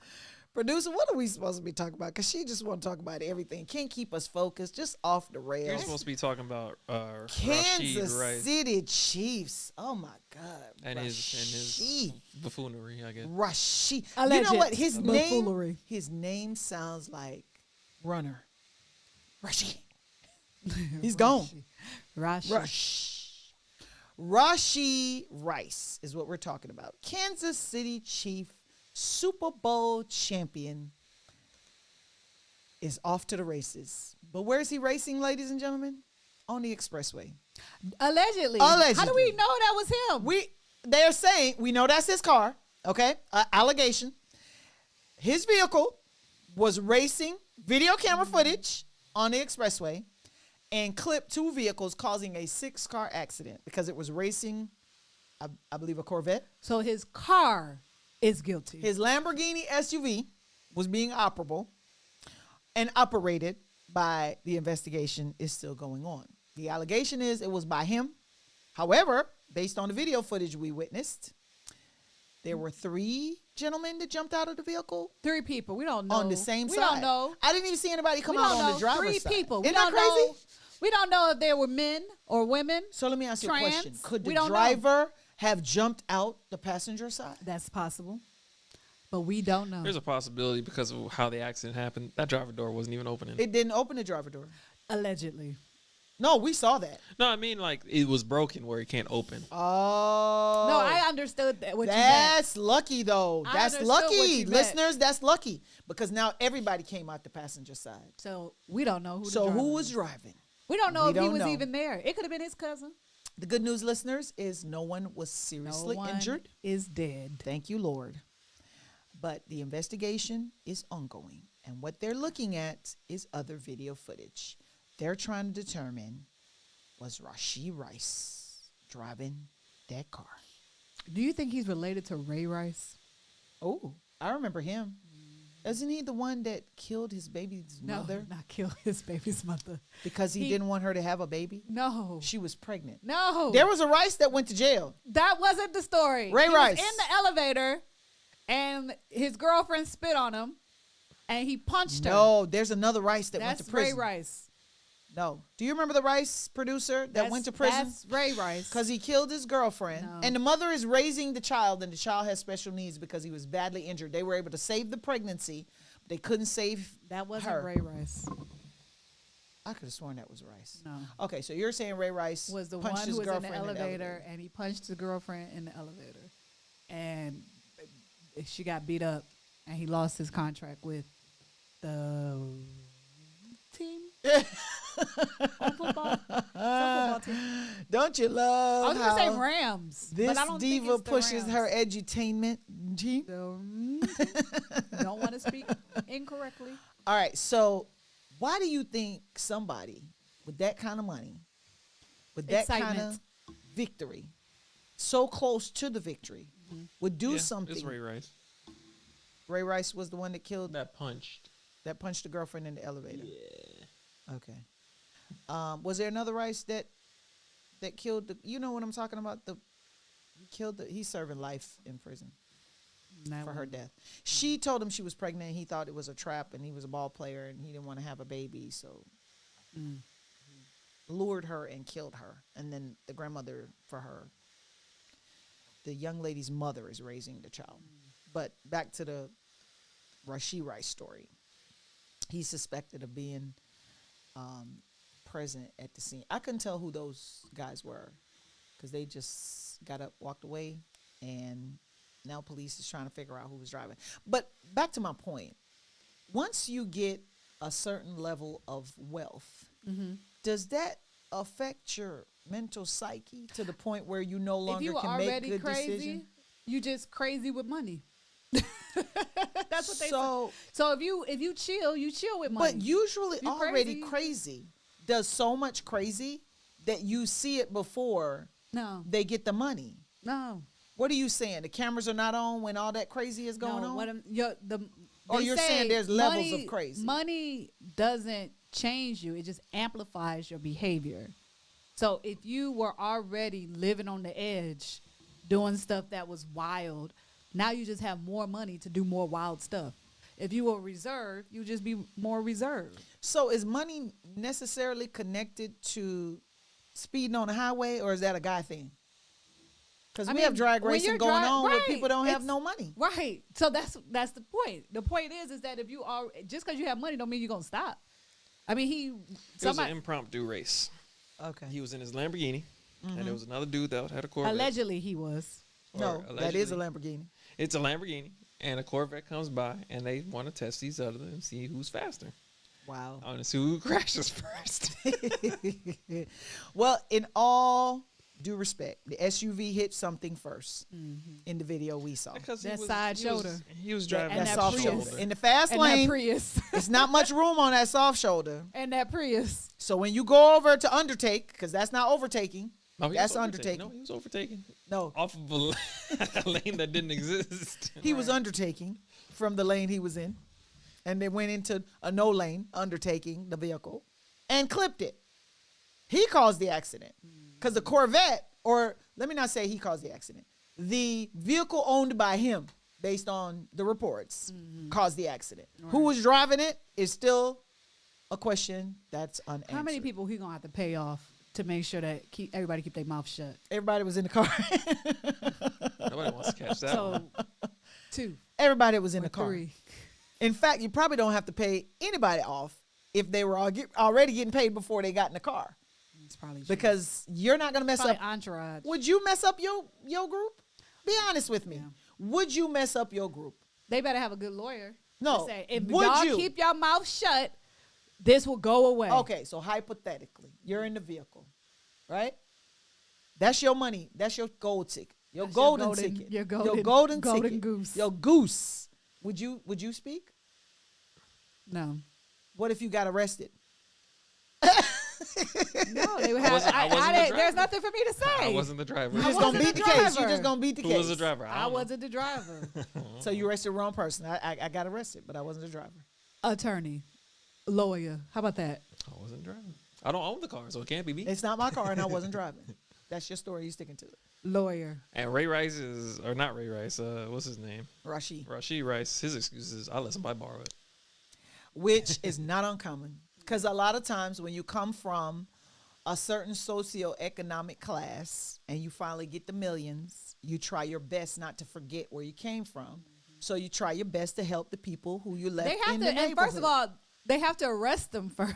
Producer, what are we supposed to be talking about? Because she just want to talk about everything. Can't keep us focused. Just off the You're rails. supposed to be talking about Kansas Rashee, right? City Chiefs. Oh my God. And his Rashee. buffoonery, I guess. Rashee. You Alleged know what? His name. buffoonery. His name sounds like runner. Rashee. He's gone. Rashee. Rashee Rice is what we're talking about. Kansas City Chief, Super Bowl champion, is off to the races. But where is he racing, ladies and gentlemen? On the expressway. Allegedly. How do we know that was him? They're saying, we know that's his car, okay? Allegation. His vehicle was racing, video camera footage on the expressway, and clipped 2 vehicles, causing a 6-car accident because it was racing, I believe, a Corvette. So his car is guilty. His Lamborghini SUV was being operable and operated by the investigation is still going on. The allegation is it was by him. However, based on the video footage we witnessed, there were 3 gentlemen that jumped out of the vehicle. 3 people. We don't know. On the same side. We don't know. I didn't even see anybody come out on the driver's side. 3 people. Isn't that crazy? We don't know if they were men or women. So let me ask you a question. Could the don't driver have jumped out the passenger side? That's possible. But we don't know. There's a possibility because of how the accident happened. That driver door wasn't even opening. It didn't open the driver door. Allegedly. No, we saw that. No, I mean like it was broken where it can't open. Oh. No, I understood that. That's lucky though. That's lucky. Meant. Listeners, that's lucky. Because now everybody came out the passenger side. So we don't know who So who was driving? We don't know if he was even there. It could have been his cousin. The good news, listeners, is no one was seriously injured. Is dead. Thank you, Lord. But the investigation is ongoing. And what they're looking at is other video footage. They're trying to determine, was Rashee Rice driving that car? Do you think he's related to Ray Rice? Oh, I remember him. Isn't he the one that killed his baby's mother? No, not kill his baby's mother. Because he didn't want her to have a baby? No. She was pregnant. No. There was a Rice that went to jail. That wasn't the story. Ray Rice. He was in the elevator, and his girlfriend spit on him, and he punched her. No, there's another Rice that went to prison. That's Ray Rice. No. Do you remember the Rice producer that went to prison? That's Ray Rice. Because he killed his girlfriend. No. And the mother is raising the child, and the child has special needs because he was badly injured. They were able to save the pregnancy, but they couldn't save That wasn't her. Ray Rice. I could have sworn that was Rice. No. Okay, so you're saying Ray Rice Was the punched one his who was in the girlfriend elevator, and he punched his girlfriend in the elevator. And she got beat up, and he lost his contract with the team. On football. Some football team. Don't you love I was going to how say Rams. this but I don't think diva it's the pushes Rams. her edutainment? Don't want to speak incorrectly. All right, so why do you think somebody with that kind of money, with that kind Excitement. of victory, so close to the victory, would do something? It's Ray Rice. Ray Rice was the one that killed, That punched. that punched the girlfriend in the elevator. Yeah. Okay. Was there another Rice that killed the? You know what I'm talking about? He's serving life in prison for her death. She told him she was pregnant. He thought it was a trap, and he was a ball player, and he didn't want to have a baby, so lured her and killed her. And then the grandmother for her, the young lady's mother, is raising the child. But back to the Rashee Rice story. He's suspected of being present at the scene. I couldn't tell who those guys were because they just got up, walked away, and now police is trying to figure out who was driving. But back to my point, once you get a certain level of wealth, does that affect your mental psyche to the point where you no longer if you were can make already good crazy, decisions? you just crazy with money. That's what they say. So if you chill with money. But usually You already crazy does so much crazy that you see it before No. they get the money. No. What are you saying? The cameras are not on when all that crazy is going on? Or they you're say saying there's levels of crazy? Money doesn't change you. It just amplifies your behavior. So if you were already living on the edge, doing stuff that was wild, now you just have more money to do more wild stuff. If you were reserved, you just be more reserved. So is money necessarily connected to speeding on the highway, or is that a guy thing? Because we have drag racing going on where people don't have no money. Right. So that's the point. The point is that if you are, just because you have money don't mean you're going to stop. I mean, It was an impromptu race. Okay. He was in his Lamborghini, and there was another dude that had a Corvette. allegedly he was. No, that is a Lamborghini. It's a Lamborghini, and a Corvette comes by, and they want to test each other and see who's faster. Wow. I want to see who crashes first. Well, in all due respect, the SUV hit something first in the video we saw. Because That side shoulder. He was driving And That that soft Prius. shoulder. In the fast And lane, that Prius. it's not much room on that soft shoulder. And that Prius. So when you go over to undertake, because that's not overtaking. No, he That's was overtaking. undertaking. No, he was overtaking No, off of a lane that didn't exist. he was undertaking from the lane he was in. And they went into a no lane, undertaking the vehicle, and clipped it. He caused the accident. Because the Corvette, or let me not say he caused the accident, the vehicle owned by him, based on the reports, caused the accident. Who was driving it is still a question that's unanswered. How many people he gonna have to pay off to make sure that everybody keep their mouth shut? Everybody was in the car. Nobody wants to catch that one. So 2 Everybody was in or the car. 3. In fact, you probably don't have to pay anybody off if they were already getting paid before they got in the car. It's probably true. Because you're not going to mess Probably up. entourage. Would you mess up your group? Be honest with me. Yeah. Would you mess up your group? They better have a good lawyer. No. To say, if Would y'all you? keep your mouth shut, this will go away. Okay, so hypothetically, you're in the vehicle, right? That's your money. That's your gold ticket. Your That's golden ticket. your golden golden ticket. goose. Your goose. Would you speak? No. What if you got arrested? No, they would I have. wasn't the there's driver. nothing for me to say. I wasn't the driver. You I just gonna wasn't beat the the case. You driver. just gonna beat the Who case. was the driver? I wasn't the driver. So you arrested the wrong person. I got arrested, but I wasn't the driver. Attorney, lawyer. How about that? I wasn't driving. I don't own the car, so it can't be me. It's not my car, and I wasn't driving. That's your story. You sticking to it. Lawyer. And Ray Rice or not Ray Rice, what's his name? Rashee. Rashee Rice, his excuse is, I'll let somebody borrow it. Which is not uncommon, because a lot of times when you come from a certain socioeconomic class and you finally get the millions, you try your best not to forget where you came from. So you try your best to help the people who you left They have in to, the and neighborhood. first of all, they have to arrest them first.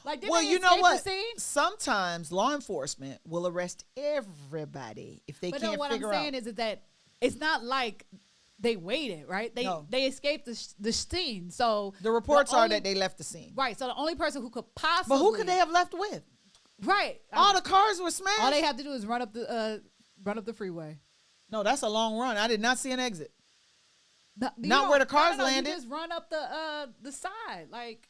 Like, didn't well, they you know escape what? the scene? Sometimes law enforcement will arrest everybody if they But can't no, what I'm figure saying out. is that it's not like they waited, right? No. They escaped the scene. So The reports are only- that they left the scene. right. So the only person who could possibly, But who could they have left with? right? All the cars were smashed. all they have to do is run up the freeway. No, that's a long run. I did not see an exit. You Not don't- where the cars you landed. just run up the side, like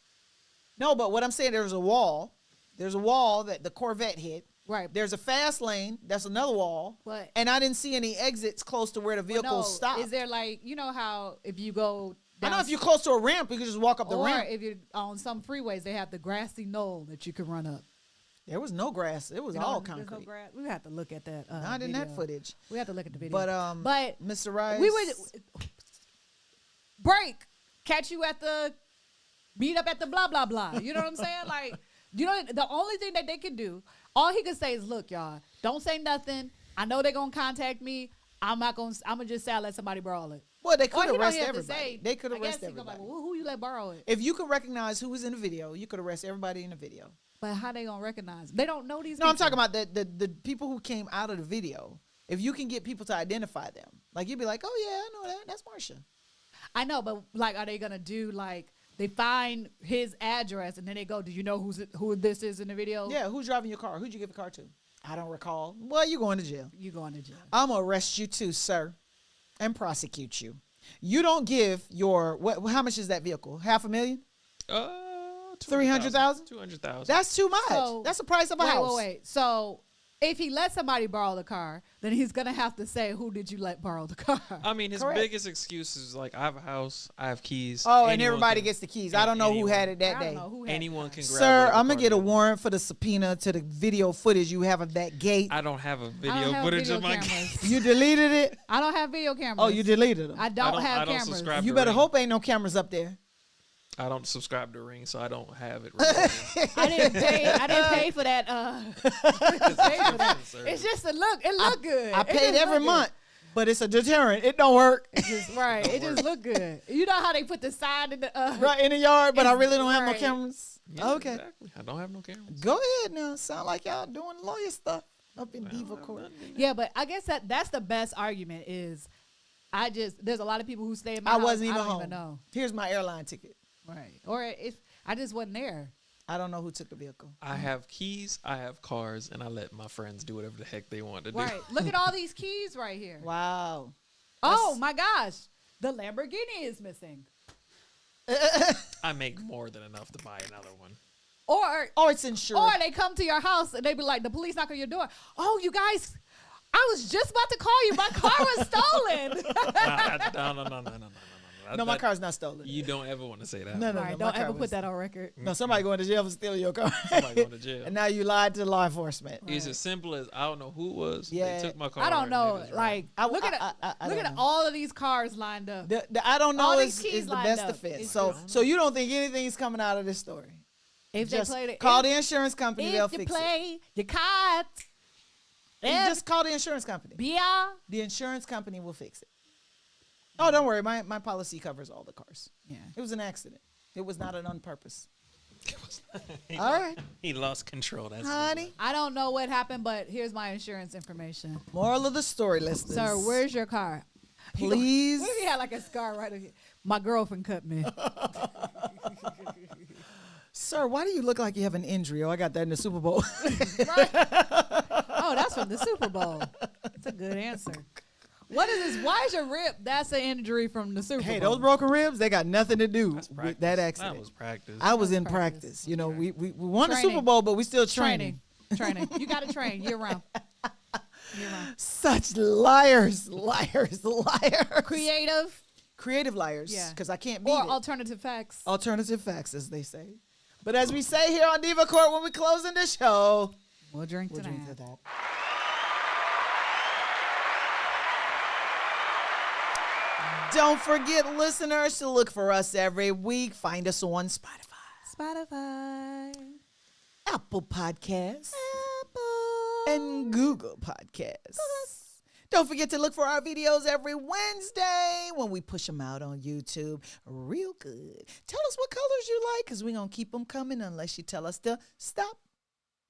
No, but what I'm saying, there's a wall. There's a wall that the Corvette hit. right. There's a fast lane. That's another wall. But And I didn't see any exits close to where the Well, vehicles no, stopped. Is there like how if you go I down know if you're close to a ramp, you can just walk up the or ramp. if you're on some freeways, they have the grassy knoll that you can run up. There was no grass. It was You know, all there's no concrete. grass. We have to look at that. Not in that video. footage. We have to look at the video. But Mr. Rice, we would break, catch you at the meet up at the blah blah blah. You know what I'm saying? Like, you know, the only thing that they can do, all he could say is, "Look, y'all, don't say nothing. I know they're gonna contact me. I'm gonna just say I let somebody borrow it." Well, they Or could he don't arrest have to everybody. say- They could I guess arrest he gonna be everybody. like, well, who you let borrow it? If you could recognize who was in the video, you could arrest everybody in the video. But how they gonna recognize? They don't know these. No, I'm people. talking about the people who came out of the video. If you can get people to identify them, like you'd be like, oh yeah, I know that. That's Marsha. I know, but like, are they gonna do like they find his address and then they go, "Do you know who this is in the video?" Yeah, who's driving your car? Who'd you give the car to? I don't recall. Well, you're going to jail. You going to jail? I'm gonna arrest you too, sir, and prosecute you. You don't give your what? How much is that vehicle? $500,000? 300,000? 200,000. That's too much. So- That's the price of a house. Wait. So if he let somebody borrow the car, then he's gonna have to say, "Who did you let borrow the car?" I mean, his Correct. biggest excuse is like, I have a house, I have keys. Oh, and anyone everybody can- gets the keys. I don't know who had it I that don't day. know who had Anyone the can car. grab Sir, whatever I'm gonna car get a they want. warrant for the subpoena to the video footage you have of that gate. I don't have a I video don't have footage video of my cameras. You deleted it? I don't have video cameras. Oh, you deleted them. I don't I have don't cameras. subscribe. You to better Ring. hope ain't no cameras up there. I don't subscribe to Ring, so I don't have it. Right I didn't pay for that. Pay for that. It's just a look. It look good. I It paid just every look month. But it's a deterrent. It don't work. It just right. It just look good. You know how they put the sign in the right in the yard, but I really don't have no right. cameras. Yeah, Okay. Exactly. I don't have no cameras. Go ahead now. Sound like y'all doing lawyer stuff up in Diva Court. Yeah, but I guess that's the best argument is there's a lot of people who stay in my I house. wasn't even I don't home. even know. Here's my airline ticket. Right. Or if I just wasn't there. I don't know who took the vehicle. I have keys, I have cars, and I let my friends do whatever the heck they want to do. Right. Look at all these keys right here. Wow. Oh my gosh. The Lamborghini is missing. I make more than enough to buy another one. Or It's insured. Or they come to your house and they be like, the police knock on your door. Oh, you guys, I was just about to call you. My car was stolen. No. No, my car's not stolen. You don't ever want to say that. No, All right, my don't car ever was- put that on record. No, somebody going to jail for stealing your car. Somebody going to jail. And now you lied to law enforcement. It's as simple as I don't know who it was. Yeah. They took my car. I don't and know. it was Like, I- look at I look don't at know. all of these cars lined up. The I don't know All these is keys the lined best up. defense. It's So you don't think anything's coming out of this story? If Just they played it, call the insurance company. They'll if you fix play your cards, it. You just call the insurance company. yeah. The insurance company will fix it. Oh, don't worry. My policy covers all the cars. Yeah. It was an accident. It was not an on purpose. He All lost- right. He lost control. That's Honey. I don't know what happened, but here's my insurance information. Moral of the story, listeners. Sir, where's your car? Please. What if he had like a scar right here? My girlfriend cut me. Sir, why do you look like you have an injury? Oh, I got that in the Super Bowl. Oh, that's from the Super Bowl. That's a good answer. What is this? Why is your rib? That's an injury from the Super Hey, Bowl. those broken ribs, they got nothing to do That's with practice. that accident. That was practice. I was That's in practice. practice. You know, we won the Training. Super Bowl, but we still training. Training. You got to train year round. Year round. Such liars. Creative liars. Yeah. Because I can't beat Or it. alternative facts. Alternative facts, as they say. But as we say here on Diva Court when we close in the show, We'll drink we'll tonight. drink to that. Don't forget, listeners, to look for us every week. Find us on Spotify. Apple Podcasts, and Google Podcasts. Don't forget to look for our videos every Wednesday when we push them out on YouTube. Real good. Tell us what colors you like, because we're going to keep them coming unless you tell us to stop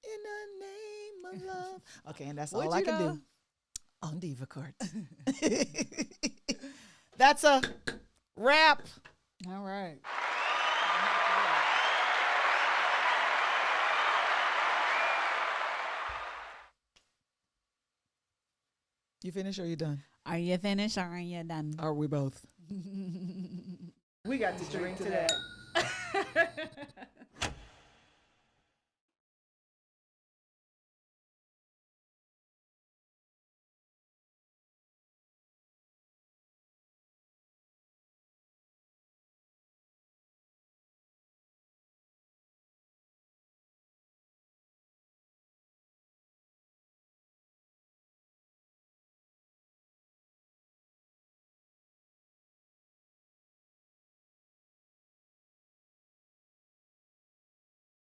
in the name of love. Okay, and that's all What'd I you can know? do on Diva Court. That's a wrap. All right. You finished or you done? Are you finished or are you done? Are we both? We got to drink to that.